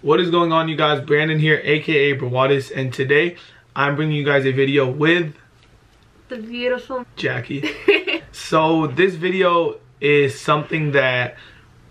What is going on, you guys? Brandon here, aka Brawadis, and today I'm bringing you guys a video with the beautiful Jackie. So this video is something that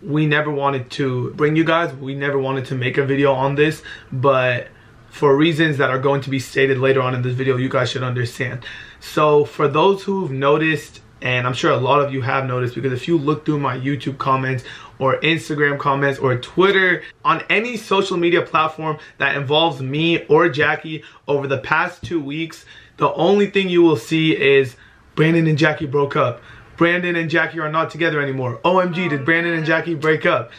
we never wanted to bring you guys. We never wanted to make a video on this, but for reasons that are going to be stated later on in this video, you guys should understand. So for those who've noticed, and I'm sure a lot of you have noticed, because if you look through my YouTube comments or Instagram comments or Twitter, on any social media platform that involves me or Jackie over the past 2 weeks, the only thing you will see is Brandon and Jackie broke up. Brandon and Jackie are not together anymore. OMG, did Brandon and Jackie break up?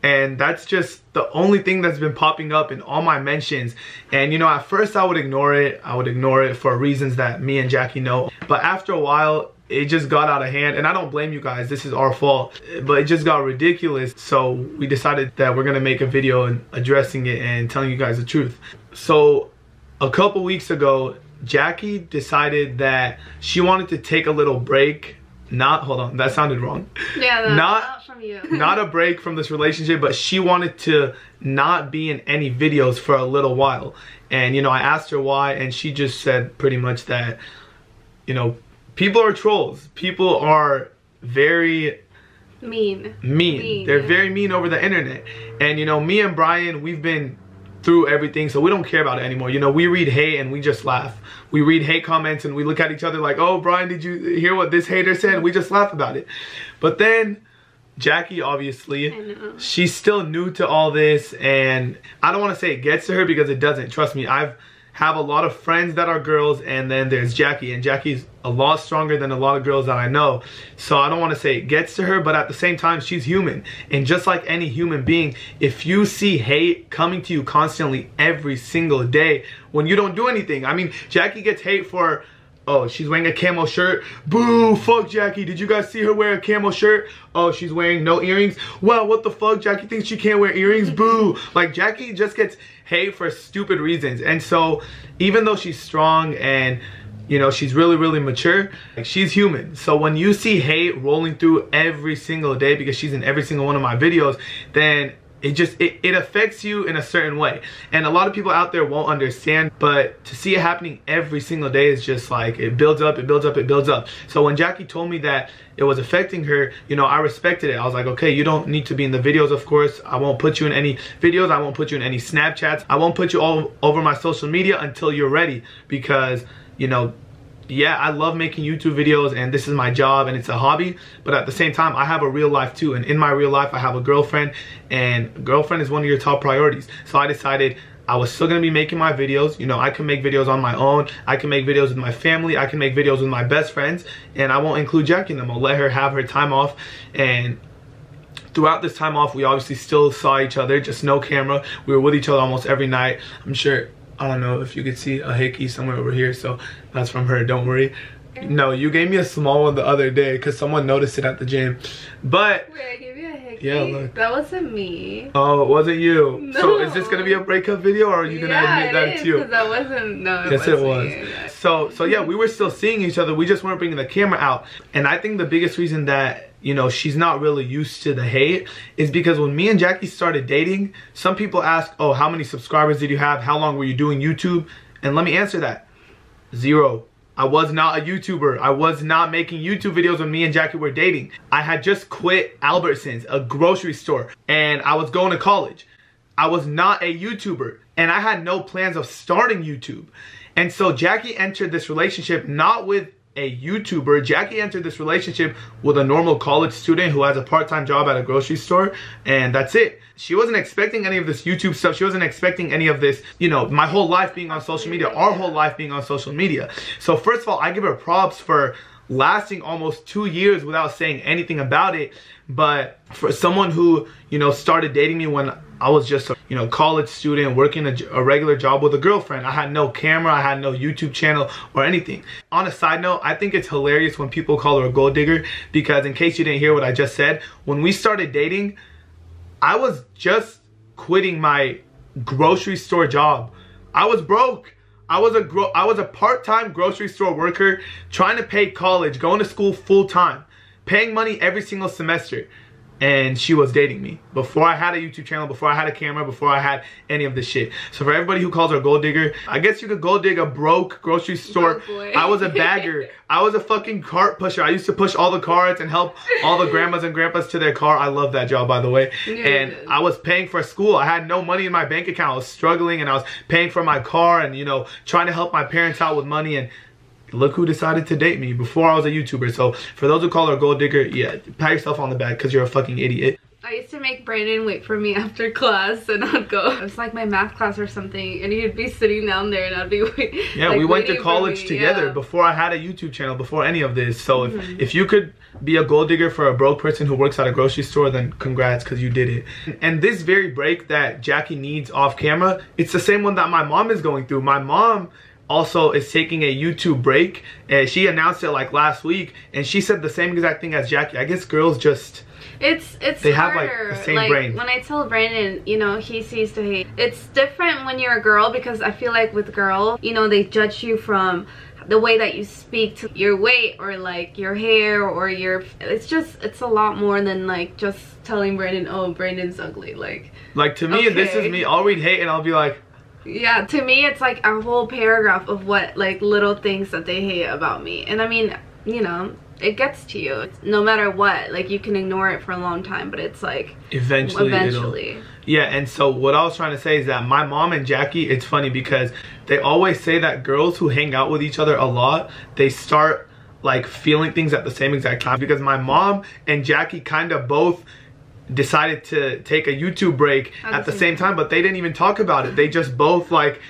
And that's just the only thing that's been popping up in all my mentions. And you know, at first I would ignore it. I would ignore it for reasons that me and Jackie know. But after a while, it just got out of hand, and I don't blame you guys, this is our fault, but it just got ridiculous. So we decided that we're gonna make a video addressing it and telling you guys the truth. So a couple weeks ago, Jackie decided that she wanted to take a little break. Hold on, that sounded wrong. Yeah, not from you. Not a break from this relationship, but she wanted to not be in any videos for a little while. And you know, I asked her why, and she just said pretty much that, you know, people are trolls. People are very mean. They're very mean over the internet. And you know, me and Brian, we've been through everything, so we don't care about it anymore. You know, we read hate and we just laugh. We read hate comments and we look at each other like, oh, Brian, did you hear what this hater said? And we just laugh about it. But then Jackie, obviously, she's still new to all this, and I don't want to say it gets to her because it doesn't. Trust me, I have a lot of friends that are girls, and then there's Jackie, and Jackie's a lot stronger than a lot of girls that I know. So I don't want to say it gets to her, but at the same time, she's human. And just like any human being, if you see hate coming to you constantly every single day when you don't do anything. I mean, Jackie gets hate for, oh, she's wearing a camo shirt. Boo, fuck Jackie. Did you guys see her wear a camo shirt? Oh, she's wearing no earrings. Well, what the fuck? Jackie thinks she can't wear earrings. Boo. Like, Jackie just gets hate for stupid reasons. And so, even though she's strong and, you know, she's really, really mature, like, she's human. So when you see hate rolling through every single day, because she's in every single one of my videos, then it affects you in a certain way. And a lot of people out there won't understand, but to see it happening every single day is just like, it builds up, it builds up, it builds up. So when Jackie told me that it was affecting her, you know, I respected it. I was like, okay, you don't need to be in the videos, of course. I won't put you in any videos. I won't put you in any Snapchats. I won't put you all over my social media until you're ready, because, you know, yeah, I love making YouTube videos and this is my job and it's a hobby, but at the same time, I have a real life too. And in my real life, I have a girlfriend, and a girlfriend is one of your top priorities. So I decided I was still gonna be making my videos. You know, I can make videos on my own. I can make videos with my family. I can make videos with my best friends, and I won't include Jackie in them. I'll let her have her time off. And throughout this time off, we obviously still saw each other, just no camera. We were with each other almost every night. I'm sure, I don't know if you could see a hickey somewhere over here, so that's from her, don't worry. No, you gave me a small one the other day because someone noticed it at the gym. But wait, I gave you a hickey? Yeah, look. That wasn't me. Oh, it wasn't you? No. So is this gonna be a breakup video, or are you gonna admit that it's you? Because that wasn't, no, yes, it was. So yeah, we were still seeing each other. We just weren't bringing the camera out. And I think the biggest reason that, you know, she's not really used to the hate is because when me and Jackie started dating, some people ask, oh, how many subscribers did you have? How long were you doing YouTube? And let me answer that. 0. I was not a YouTuber. I was not making YouTube videos when me and Jackie were dating. I had just quit Albertsons, a grocery store, and I was going to college. I was not a YouTuber, and I had no plans of starting YouTube. And so Jackie entered this relationship not with a YouTuber. Jackie entered this relationship with a normal college student who has a part-time job at a grocery store, and that's it. She wasn't expecting any of this YouTube stuff. She wasn't expecting any of this, you know, my whole life being on social media, our whole life being on social media. So first of all, I give her props for lasting almost 2 years without saying anything about it. But for someone who, you know, started dating me when I was just a, you know, college student working a regular job with a girlfriend. I had no camera, I had no YouTube channel or anything. On a side note, I think it's hilarious when people call her a gold digger, because in case you didn't hear what I just said, when we started dating, I was just quitting my grocery store job. I was broke. I was a part-time grocery store worker trying to pay college, going to school full-time, paying money every single semester. and she was dating me before I had a YouTube channel, before I had a camera, before I had any of this shit. So for everybody who calls her a gold digger, I guess you could gold dig a broke grocery store. I was a bagger. I was a fucking cart pusher. I used to push all the carts and help all the grandmas and grandpas to their car. I love that job, by the way. And I was paying for school. I had no money in my bank account. I was struggling, and I was paying for my car and, you know, trying to help my parents out with money. And look who decided to date me before I was a YouTuber. So for those who call her a gold digger, yeah, pat yourself on the back because you're a fucking idiot. I used to make Brandon wait for me after class, and I'd go. It was like my math class or something, and he'd be sitting down there, and I'd be waiting. Yeah, like, we went to college together before I had a YouTube channel, before any of this. So if you could be a gold digger for a broke person who works at a grocery store, then congrats, because you did it. And this very break that Jackie needs off camera, it's the same one that my mom is going through. My mom also is taking a YouTube break, and she announced it like last week, and she said the same exact thing as Jackie. I guess girls just... They have harder. like the same like, brain. When I tell Brandon, you know, he sees to hate. It's different when you're a girl, because I feel like with girls, you know, they judge you from the way that you speak, to your weight, or like your hair, or your... It's a lot more than like just telling Brandon, oh, Brandon's ugly. Like to me, okay. This is me. I'll read hate and I'll be like... Yeah, to me, it's like a whole paragraph of what, like, little things that they hate about me. And I mean, you know, it gets to you. It's, no matter what, like, you can ignore it for a long time, but it's like eventually. Yeah, and so what I was trying to say is that my mom and Jackie, it's funny because they always say that girls who hang out with each other a lot, they start like feeling things at the same exact time. Because my mom and Jackie kind of both decided to take a YouTube break at the same time, but they didn't even talk about it. They just both like,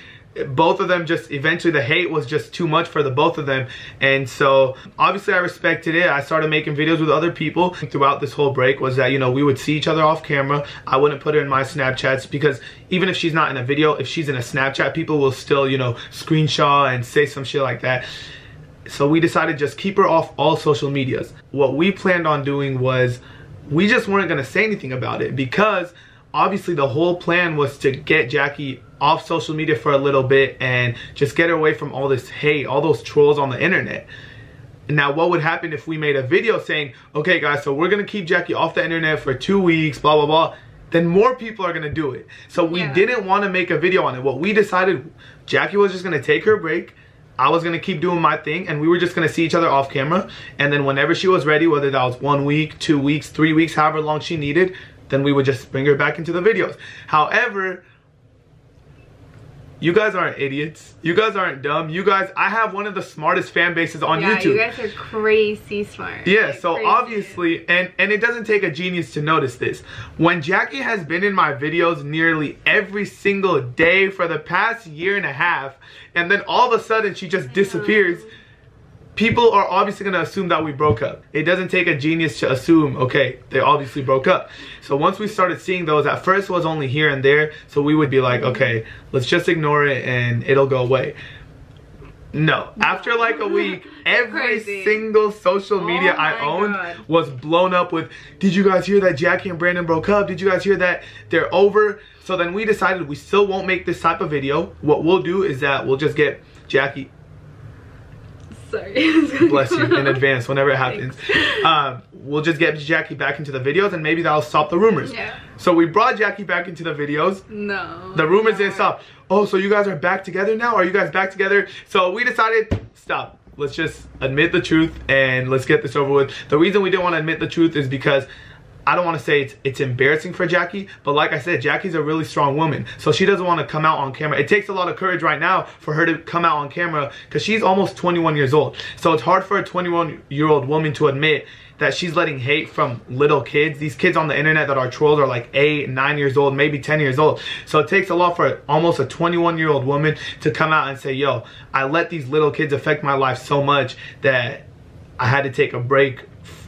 both of them just eventually the hate was just too much for the both of them. And so obviously I respected it. I started making videos with other people throughout this whole break. Was that, you know, we would see each other off camera. I wouldn't put her in my Snapchats, because even if she's not in a video, if she's in a Snapchat, people will still, you know, screenshot and say some shit like that. So we decided just keep her off all social medias. What we planned on doing was, we just weren't gonna say anything about it, because obviously the whole plan was to get Jackie off social media for a little bit and just get her away from all this hate, all those trolls on the internet. Now, what would happen if we made a video saying, okay guys, so we're gonna keep Jackie off the internet for 2 weeks, blah blah blah, then more people are gonna do it. So we didn't want to make a video on it. What we decided, Jackie was just gonna take her break, I was gonna keep doing my thing, and we were just gonna see each other off camera. And then whenever she was ready, whether that was 1 week, 2 weeks, 3 weeks, however long she needed, then we would just bring her back into the videos. However, you guys aren't idiots. You guys aren't dumb. You guys, I have one of the smartest fan bases on YouTube. You guys are crazy smart. Yeah, like, so crazy. Obviously, and it doesn't take a genius to notice this. When Jackie has been in my videos nearly every single day for the past 1.5 years, and then all of a sudden she just disappears, people are obviously gonna assume that we broke up. It doesn't take a genius to assume, okay, they obviously broke up. So once we started seeing those, at first it was only here and there, so we would be like, okay, let's just ignore it and it'll go away. No, after like a week, every single social media I owned was blown up with, did you guys hear that Jackie and Brandon broke up? Did you guys hear that they're over? So then we decided we still won't make this type of video. What we'll do is that we'll just get Jackie, sorry. bless you in advance whenever it happens. We'll just get Jackie back into the videos, and maybe that'll stop the rumors. Yeah. So we brought Jackie back into the videos. No. The rumors didn't stop. Oh, so you guys are back together now? Are you guys back together? So we decided, stop. Let's just admit the truth and let's get this over with. The reason we didn't want to admit the truth is because I don't want to say it's embarrassing for Jackie, but like I said, Jackie's a really strong woman, so she doesn't want to come out on camera. It takes a lot of courage right now for her to come out on camera, because she's almost 21 years old. So it's hard for a 21-year-old woman to admit that she's letting hate from little kids. These kids on the internet that are trolls are like 8, 9 years old, maybe 10 years old. So it takes a lot for almost a 21-year-old woman to come out and say, yo, I let these little kids affect my life so much that I had to take a break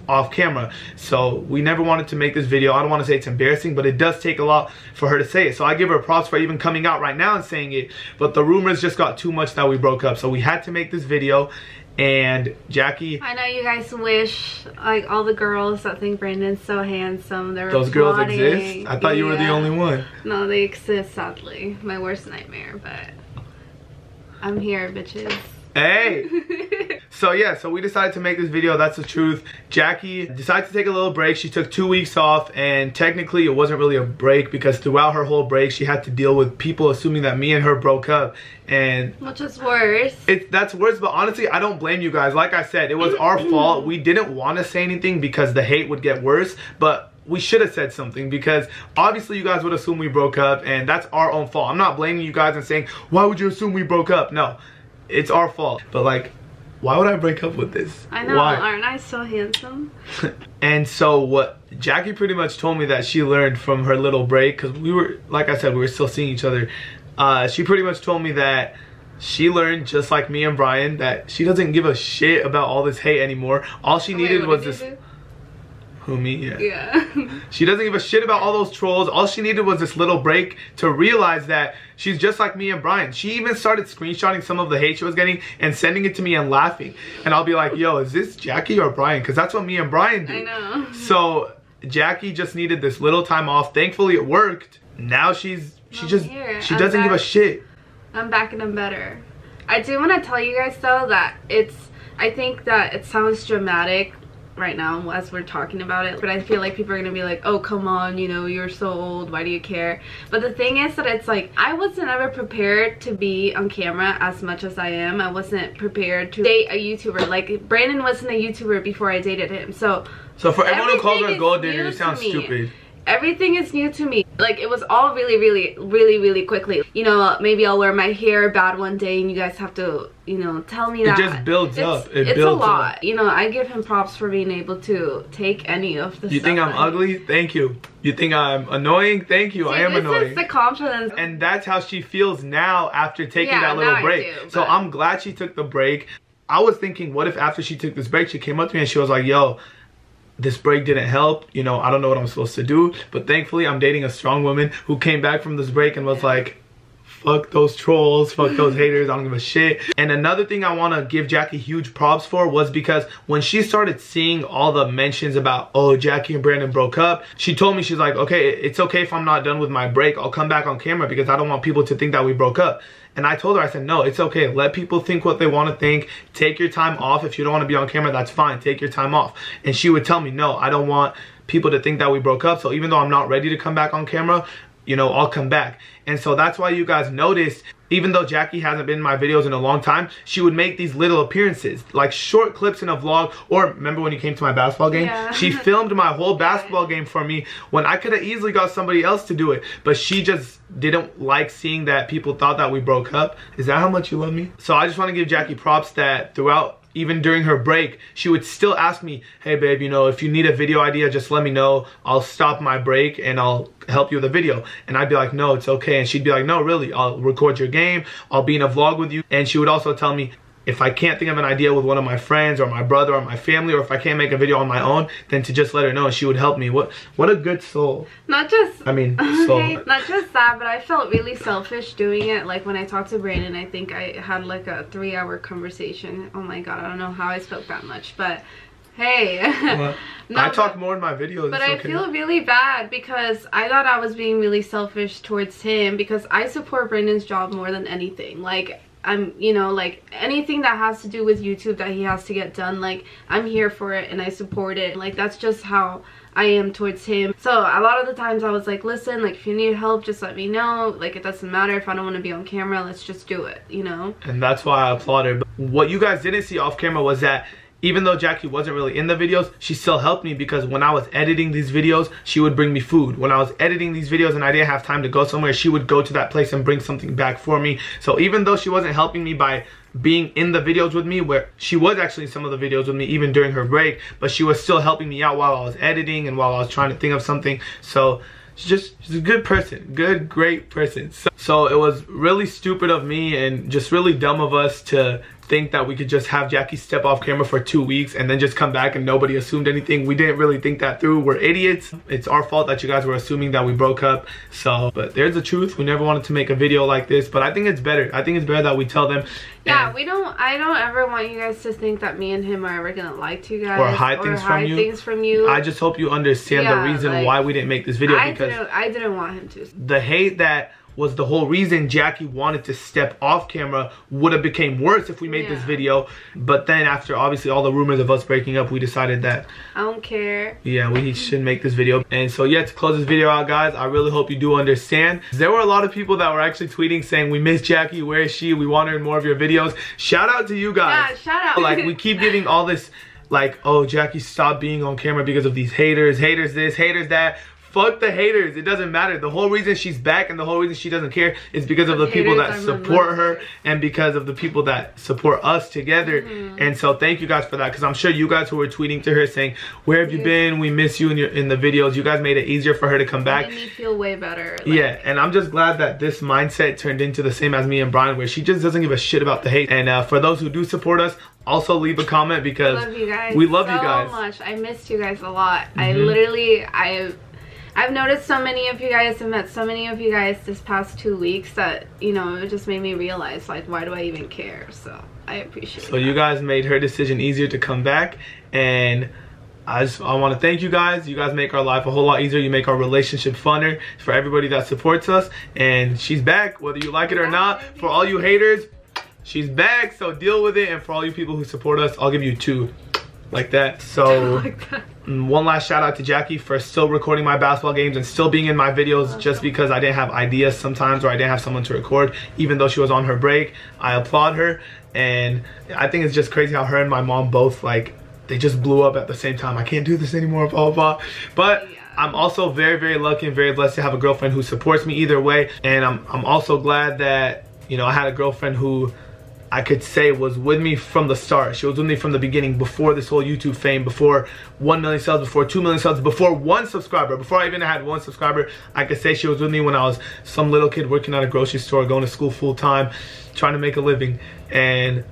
off camera. So we never wanted to make this video. I don't want to say it's embarrassing, but it does take a lot for her to say it. So I give her props for even coming out right now and saying it, but the rumors just got too much that we broke up. So we had to make this video. And Jackie, I know you guys wish, like, all the girls that think Brandon's so handsome, they're those girls exist? I thought you were the only one. No, they exist, sadly. My worst nightmare, but I'm here, bitches. Hey! So yeah, so we decided to make this video. That's the truth. Jackie decided to take a little break. She took 2 weeks off, and technically it wasn't really a break because throughout her whole break she had to deal with people assuming that me and her broke up, and which is worse. That's worse, but honestly I don't blame you guys. Like I said, it was our fault. We didn't want to say anything because the hate would get worse, but we should have said something because obviously you guys would assume we broke up, and that's our own fault. I'm not blaming you guys and saying, why would you assume we broke up? No, it's our fault. But like, why would I break up with this? I know, why? Aren't I so handsome? And so what Jackie pretty much told me that she learned from her little break, because we were, like I said, we were still seeing each other. She pretty much told me that she learned, just like me and Brian, that she doesn't give a shit about all this hate anymore. All she needed was this... Who, me? Yeah. She doesn't give a shit about all those trolls. All she needed was this little break to realize that she's just like me and Brian. She even started screenshotting some of the hate she was getting and sending it to me and laughing. And I'll be like, yo, is this Jackie or Brian? Because that's what me and Brian do. I know. So Jackie just needed this little time off. Thankfully it worked. Now she doesn't give a shit. I'm back and I'm better. I do want to tell you guys though that I think that it sounds dramatic right now as we're talking about it, but I feel like people are gonna be like, oh come on, you know, you're so old, why do you care? But the thing is that it's like, I wasn't ever prepared to be on camera as much as I am. I wasn't prepared to date a YouTuber. Like, Brandon wasn't a YouTuber before I dated him, so for everyone who calls her a gold digger, it sounds stupid. Everything is new to me. Like, it was all really quickly. You know, maybe I'll wear my hair bad one day and you guys have to, you know, tell me that. It just builds up. It's a lot. You know, I give him props for being able to take any of the stuff. You think I'm ugly? Thank you. You think I'm annoying? Thank you. I am annoying. This is the confidence. And that's how she feels now after taking that little break. So I'm glad she took the break. I was thinking, what if after she took this break, she came up to me and she was like, yo, this break didn't help, you know, I don't know what I'm supposed to do. But thankfully I'm dating a strong woman who came back from this break and was like, fuck those trolls, fuck those haters, I don't give a shit. And another thing I want to give Jackie huge props for was because when she started seeing all the mentions about, oh, Jackie and Brandon broke up, she told me, she's like, okay, it's okay if I'm not done with my break, I'll come back on camera because I don't want people to think that we broke up. And I told her, I said, no, it's okay. Let people think what they want to think. Take your time off. If you don't want to be on camera, that's fine. Take your time off. And she would tell me, no, I don't want people to think that we broke up. So even though I'm not ready to come back on camera, you know, I'll come back. And so that's why you guys noticed, even though Jackie hasn't been in my videos in a long time, she would make these little appearances, like short clips in a vlog. Or remember when you came to my basketball game? Yeah. She filmed my whole basketball game for me when I could have easily got somebody else to do it. But she just didn't like seeing that people thought that we broke up. Is that how much you love me? So I just want to give Jackie props that throughout, even during her break, she would still ask me, hey babe, you know, if you need a video idea, just let me know. I'll stop my break and I'll help you with a video. And I'd be like, no, it's okay. And she'd be like, no, really, I'll record your game. I'll be in a vlog with you. And she would also tell me, if I can't think of an idea with one of my friends or my brother or my family, or if I can't make a video on my own, then to just let her know, and she would help me. What a good soul. Not just, I mean, soul. Not just that, but I felt really selfish doing it. Like when I talked to Brandon, I think I had like a 3-hour conversation. Oh my God, I don't know how I spoke that much, but hey. Well, no, I talk more in my videos. But I feel really bad because I thought I was being really selfish towards him because I support Brandon's job more than anything. Like, I'm, you know, like anything that has to do with YouTube that he has to get done, like I'm here for it and I support it. Like that's just how I am towards him. So a lot of the times I was like, listen, like if you need help, just let me know. Like it doesn't matter if I don't want to be on camera, let's just do it, you know? And that's why I applaud her. But what you guys didn't see off camera was that even though Jackie wasn't really in the videos, she still helped me because when I was editing these videos, she would bring me food. When I was editing these videos and I didn't have time to go somewhere, she would go to that place and bring something back for me. So even though she wasn't helping me by being in the videos with me, where she was actually in some of the videos with me even during her break, but she was still helping me out while I was editing and while I was trying to think of something. So she's a good person, great person. So it was really stupid of me and just really dumb of us to think that we could just have Jackie step off camera for 2 weeks and then just come back and nobody assumed anything. We didn't really think that through. We're idiots. It's our fault that you guys were assuming that we broke up. So, but there's the truth. We never wanted to make a video like this, but I think it's better. I think it's better that we tell them. Yeah, I don't ever want you guys to think that me and him are ever gonna lie to you guys or hide things from you. I just hope you understand the reason why we didn't make this video, because I didn't want him to. The hate that was the whole reason Jackie wanted to step off camera would have became worse if we made this video. But then after obviously all the rumors of us breaking up, we decided that I don't care. Yeah, we should make this video. And so yeah, to close this video out, guys, I really hope you do understand. There were a lot of people that were actually tweeting saying, we miss Jackie, where is she? We want her in more of your videos. Shout out to you guys. Yeah, shout out. Like, we keep getting all this, like, oh, Jackie stopped being on camera because of these haters. Haters this, haters that. Fuck the haters. It doesn't matter. The whole reason she's back and the whole reason she doesn't care is because of the people that support her and because of the people that support us together. And so thank you guys for that, because I'm sure you guys who were tweeting to her saying, where have you been? We miss you in the videos. You guys made it easier for her to come back. It made me feel way better. Like, yeah, and I'm just glad that this mindset turned into the same as me and Brian, where she just doesn't give a shit about the hate. And for those who do support us, also leave a comment, because love you guys. We love so you guys so much. I missed you guys a lot. I literally, I've noticed so many of you guys and met so many of you guys this past 2 weeks that, you know, it just made me realize, like, why do I even care? So I appreciate it. So you guys made her decision easier to come back, and I want to thank you guys. You guys make our life a whole lot easier. You make our relationship funner for everybody that supports us. And she's back, whether you like it or not. For all you haters, she's back, so deal with it. And for all you people who support us, I'll give you 2 like that. So one last shout out to Jackie for still recording my basketball games and still being in my videos, just because I didn't have ideas sometimes, or I didn't have someone to record, even though she was on her break. I applaud her, and I think it's just crazy how her and my mom both, like, they just blew up at the same time. I can't do this anymore, blah blah blah. But I'm also very, very lucky and very blessed to have a girlfriend who supports me either way. And I'm also glad that, you know, I had a girlfriend who I could say was with me from the start. She was with me from the beginning, before this whole YouTube fame, before 1 million subs, before 2 million subs, before 1 subscriber, before I even had 1 subscriber. I could say she was with me when I was some little kid working at a grocery store, going to school full time, trying to make a living. And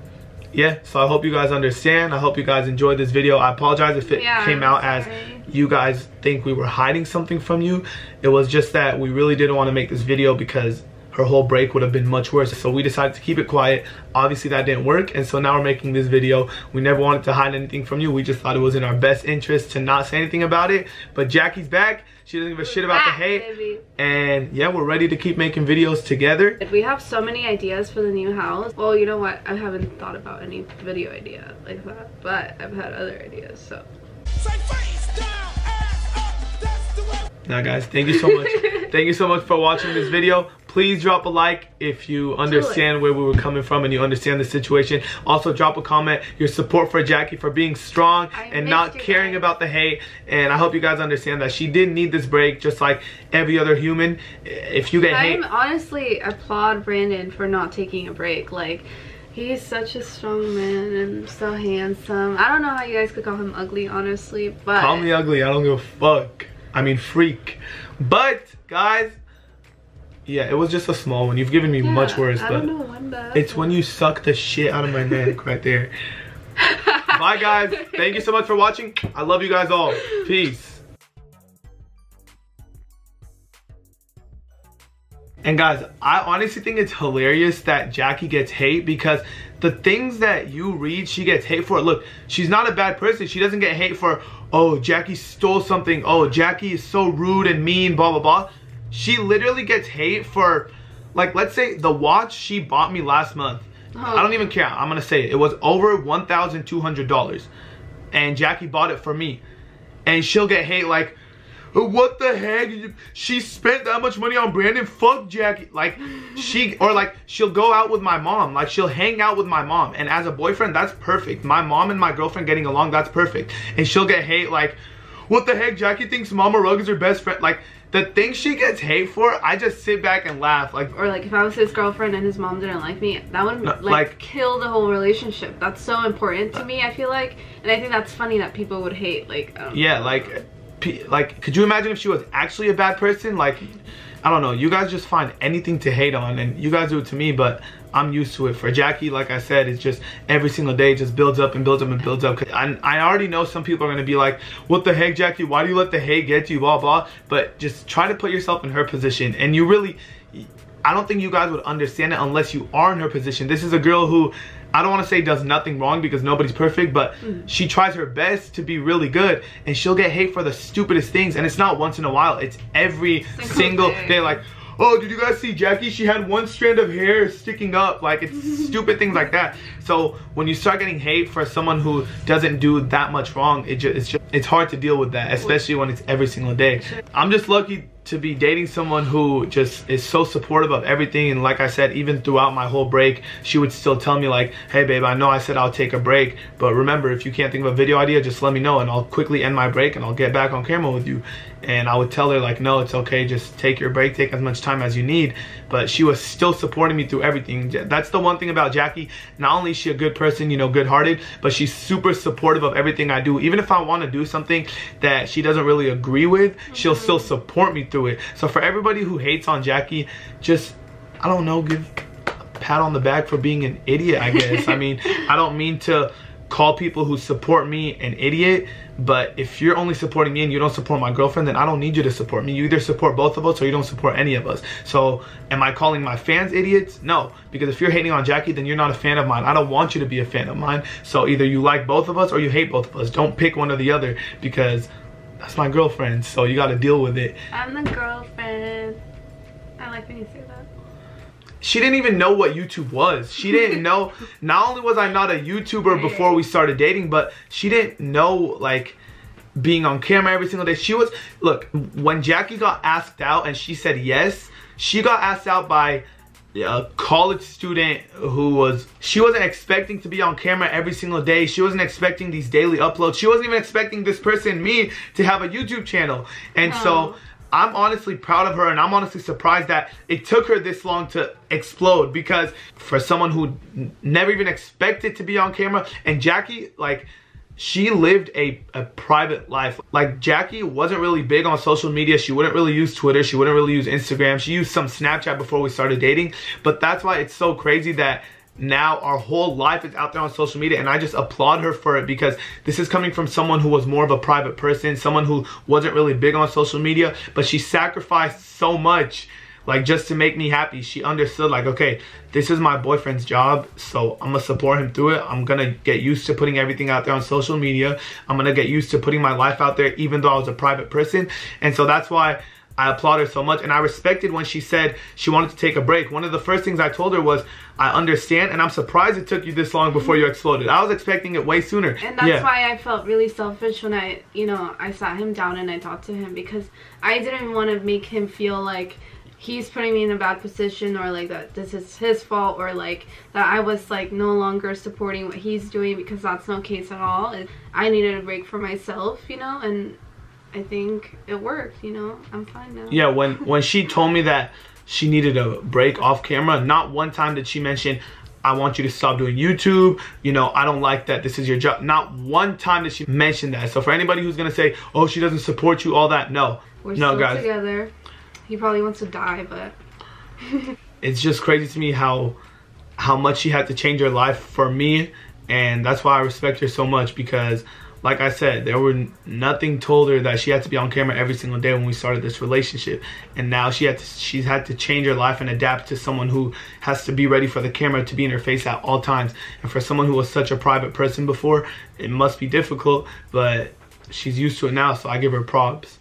yeah, so I hope you guys understand. I hope you guys enjoyed this video. I apologize if it came out as you guys think we were hiding something from you. It was just that we really didn't want to make this video because her whole break would have been much worse. So we decided to keep it quiet. Obviously that didn't work, and so now we're making this video. We never wanted to hide anything from you. We just thought it was in our best interest to not say anything about it. But Jackie's back. She doesn't give a shit about the hate. Baby. And yeah, we're ready to keep making videos together. We have so many ideas for the new house. Well, you know what? I haven't thought about any video idea like that, but I've had other ideas, so. Now guys, thank you so much. Thank you so much for watching this video. Please drop a like if you understand where we were coming from and you understand the situation. Also drop a comment, your support for Jackie for being strong and not caring about the hate. And I hope you guys understand that she didn't need this break, just like every other human. If you get hate, honestly applaud Brandon for not taking a break. Like, he's such a strong man and so handsome. I don't know how you guys could call him ugly, honestly, but call me ugly, I don't give a fuck. I mean freak. But guys, yeah, it was just a small one. You've given me much worse, but don't know when that it's when you suck the shit out of my neck right there. Bye guys, thank you so much for watching. I love you guys all. Peace. And guys, I honestly think it's hilarious that Jackie gets hate, because the things that you read she gets hate for. Look, she's not a bad person. She doesn't get hate for, oh, Jackie stole something, oh, Jackie is so rude and mean, blah blah blah. She literally gets hate for, like, let's say the watch she bought me last month. I don't even care, I'm gonna say it. It was over $1,200 and Jackie bought it for me. And she'll get hate like, what the heck? She spent that much money on Brandon? Fuck Jackie. Like, she'll go out with my mom. Like, she'll hang out with my mom. And as a boyfriend, that's perfect. My mom and my girlfriend getting along, that's perfect. And she'll get hate like, what the heck? Jackie thinks Mama Rug is her best friend. Like, the things she gets hate for, I just sit back and laugh. Like, or like if I was his girlfriend and his mom didn't like me, that would like kill the whole relationship. That's so important to me, I feel like. And I think that's funny that people would hate. Like, yeah, like, could you imagine if she was actually a bad person? Like, I don't know, you guys just find anything to hate on, and you guys do it to me, but I'm used to it. For Jackie, like I said, it's just every single day just builds up and builds up and builds up. I already know some people are gonna be like, what the heck, Jackie, why do you let the hate get you, blah blah. But just try to put yourself in her position, and you really, I don't think you guys would understand it unless you are in her position. This is a girl who, I don't want to say does nothing wrong, because nobody's perfect, but she tries her best to be really good, and she'll get hate for the stupidest things. And it's not once in a while, it's every single day. Like, oh, did you guys see Jackie? She had one strand of hair sticking up. Like, it's stupid things like that. So when you start getting hate for someone who doesn't do that much wrong, it's hard to deal with that, especially when it's every single day. I'm just lucky to be dating someone who just is so supportive of everything. And like I said, even throughout my whole break, she would still tell me like, hey babe, I know I said I'll take a break, but remember, if you can't think of a video idea, just let me know and I'll quickly end my break and I'll get back on camera with you. And I would tell her like, no, it's okay, just take your break, take as much time as you need. But she was still supporting me through everything. That's the one thing about Jackie. Not only is she a good person, you know, good-hearted, but she's super supportive of everything I do. Even if I want to do something that she doesn't really agree with, she'll still support me through it. So for everybody who hates on Jackie, just, I don't know, give a pat on the back for being an idiot, I guess. I mean, I don't mean to call people who support me an idiot, but if you're only supporting me and you don't support my girlfriend, then I don't need you to support me. You either support both of us or you don't support any of us. So am I calling my fans idiots? No, because if you're hating on Jackie, then you're not a fan of mine. I don't want you to be a fan of mine. So either you like both of us or you hate both of us. Don't pick one or the other, because that's my girlfriend, so you got to deal with it. I'm the girlfriend. I like when you say that. She didn't even know what YouTube was. She didn't know. Not only was I not a YouTuber before we started dating, but she didn't know, like, being on camera every single day. She was, look, when Jackie got asked out and she said yes, she got asked out by a college student who she wasn't expecting to be on camera every single day. She wasn't expecting these daily uploads. She wasn't even expecting this person, me, to have a YouTube channel. And so I'm honestly proud of her, and I'm honestly surprised that it took her this long to explode, because for someone who never even expected to be on camera, and Jackie, like, she lived a private life. Like, Jackie wasn't really big on social media. She wouldn't really use Twitter. She wouldn't really use Instagram. She used some Snapchat before we started dating. But that's why it's so crazy that now our whole life is out there on social media, and I just applaud her for it, because this is coming from someone who was more of a private person, someone who wasn't really big on social media, but she sacrificed so much, like, just to make me happy. She understood, like, okay, this is my boyfriend's job, so I'm gonna support him through it. I'm gonna get used to putting everything out there on social media. I'm gonna get used to putting my life out there, even though I was a private person. And so that's why I applaud her so much. And I respected when she said she wanted to take a break. One of the first things I told her was, I understand, and I'm surprised it took you this long before you exploded. I was expecting it way sooner. And that's why I felt really selfish when I sat him down and I talked to him, because I didn't want to make him feel like he's putting me in a bad position, or like that this is his fault, or like that I was like no longer supporting what he's doing, because that's no case at all. I needed a break for myself, you know, and I think it worked, you know. I'm fine now. Yeah, when she told me that she needed a break off camera, not one time did she mention, I want you to stop doing YouTube, you know, I don't like that, this is your job. Not one time did she mention that. So for anybody who's gonna say, oh, she doesn't support you, all that, no. We're still guys together. He probably wants to die, but it's just crazy to me how much she had to change her life for me, and that's why I respect her so much, because like I said, nothing told her that she had to be on camera every single day when we started this relationship. And now she's had to change her life and adapt to someone who has to be ready for the camera to be in her face at all times. And for someone who was such a private person before, it must be difficult, but she's used to it now, so I give her props.